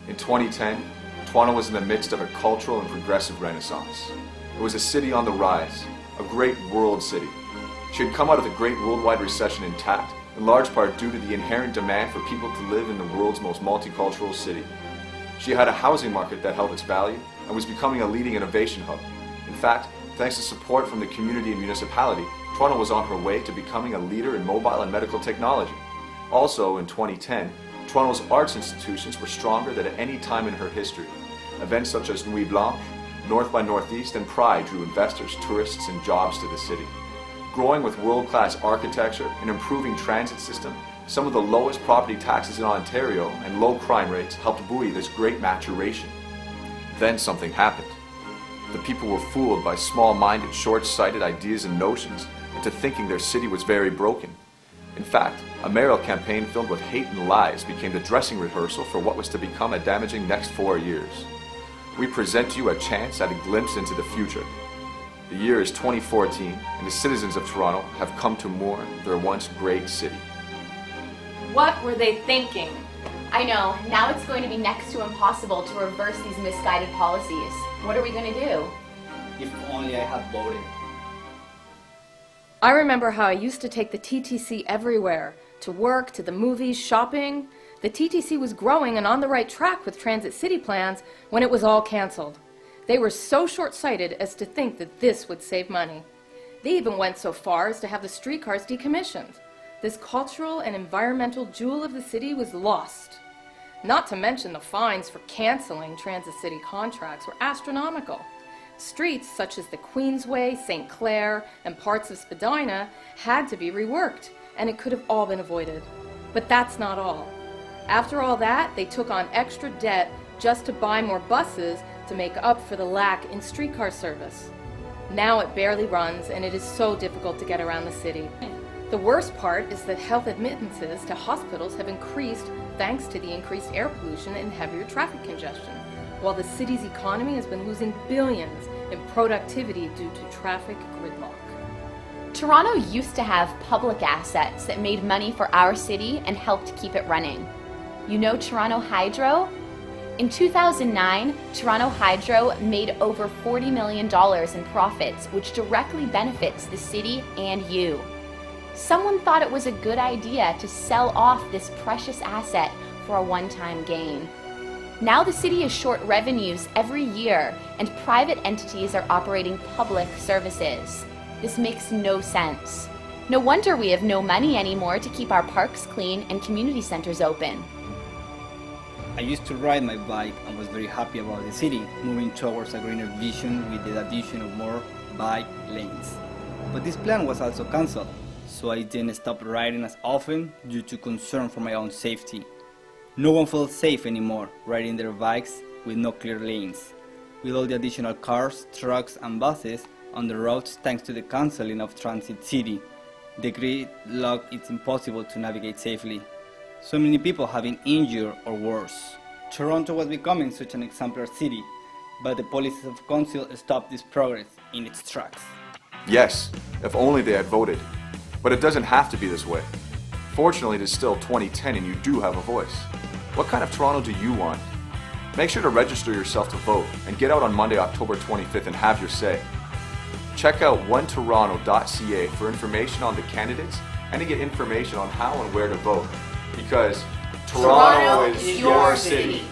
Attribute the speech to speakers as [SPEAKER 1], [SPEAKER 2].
[SPEAKER 1] In 2010, Toronto was in the midst of a cultural and progressive renaissance. It was a city on the rise, a great world city. She had come out of the great worldwide recession intact, in large part due to the inherent demand for people to live in the world's most multicultural city. She had a housing market that held its value and was becoming a leading innovation hub. In fact, thanks to support from the community and municipality, Toronto was on her way to becoming a leader in mobile and medical technology. Also, in 2010, Toronto's arts institutions were stronger than at any time in her history. Events such as Nuit Blanche, North by Northeast, and Pride drew investors, tourists, and jobs to the city. Growing with world-class architecture, an improving transit system, some of the lowest property taxes in Ontario, and low crime rates helped buoy this great maturation. Then something happened. The people were fooled by small-minded, short-sighted ideas and notions into thinking their city was very broken. In fact, a mayoral campaign filled with hate and lies became the dressing rehearsal for what was to become a damaging next 4 years. We present to you a chance at a glimpse into the future. The year is 2014, and the citizens of Toronto have come to mourn their once great city.
[SPEAKER 2] What were they thinking?
[SPEAKER 3] I know, now it's going to be next to impossible to reverse these misguided policies. What are we going to do?
[SPEAKER 4] If only I had voted.
[SPEAKER 2] I remember how I used to take the TTC everywhere, to work, to the movies, shopping. The TTC was growing and on the right track with transit city plans when it was all canceled. They were so short-sighted as to think that this would save money. They even went so far as to have the streetcars decommissioned. This cultural and environmental jewel of the city was lost. Not to mention the fines for canceling transit city contracts were astronomical. Streets such as the Queensway, St. Clair, and parts of Spadina had to be reworked, and it could have all been avoided. But that's not all. After all that, they took on extra debt just to buy more buses to make up for the lack in streetcar service. Now it barely runs, and it is so difficult to get around the city. The worst part is that health admittances to hospitals have increased thanks to the increased air pollution and heavier traffic congestion, while the city's economy has been losing billions in productivity due to traffic gridlock.
[SPEAKER 3] Toronto used to have public assets that made money for our city and helped keep it running. You know Toronto Hydro? In 2009, Toronto Hydro made over $40 million in profits, which directly benefits the city and you. Someone thought it was a good idea to sell off this precious asset for a one-time gain. Now the city is short revenues every year, and private entities are operating public services. This makes no sense. No wonder we have no money anymore to keep our parks clean and community centers open.
[SPEAKER 4] I used to ride my bike and was very happy about the city moving towards a greener vision with the addition of more bike lanes. But this plan was also cancelled, so I didn't stop riding as often due to concern for my own safety. No one felt safe anymore riding their bikes with no clear lanes. With all the additional cars, trucks and buses on the roads thanks to the cancelling of Transit City, the gridlock it's impossible to navigate safely. So many people have been injured or worse. Toronto was becoming such an exemplary city, but the policies of council stopped this progress in its tracks.
[SPEAKER 1] Yes, if only they had voted. But it doesn't have to be this way. Fortunately, it is still 2010 and you do have a voice. What kind of Toronto do you want? Make sure to register yourself to vote and get out on Monday, October 25th and have your say. Check out OneToronto.ca for information on the candidates and to get information on how and where to vote. Because Toronto is your city.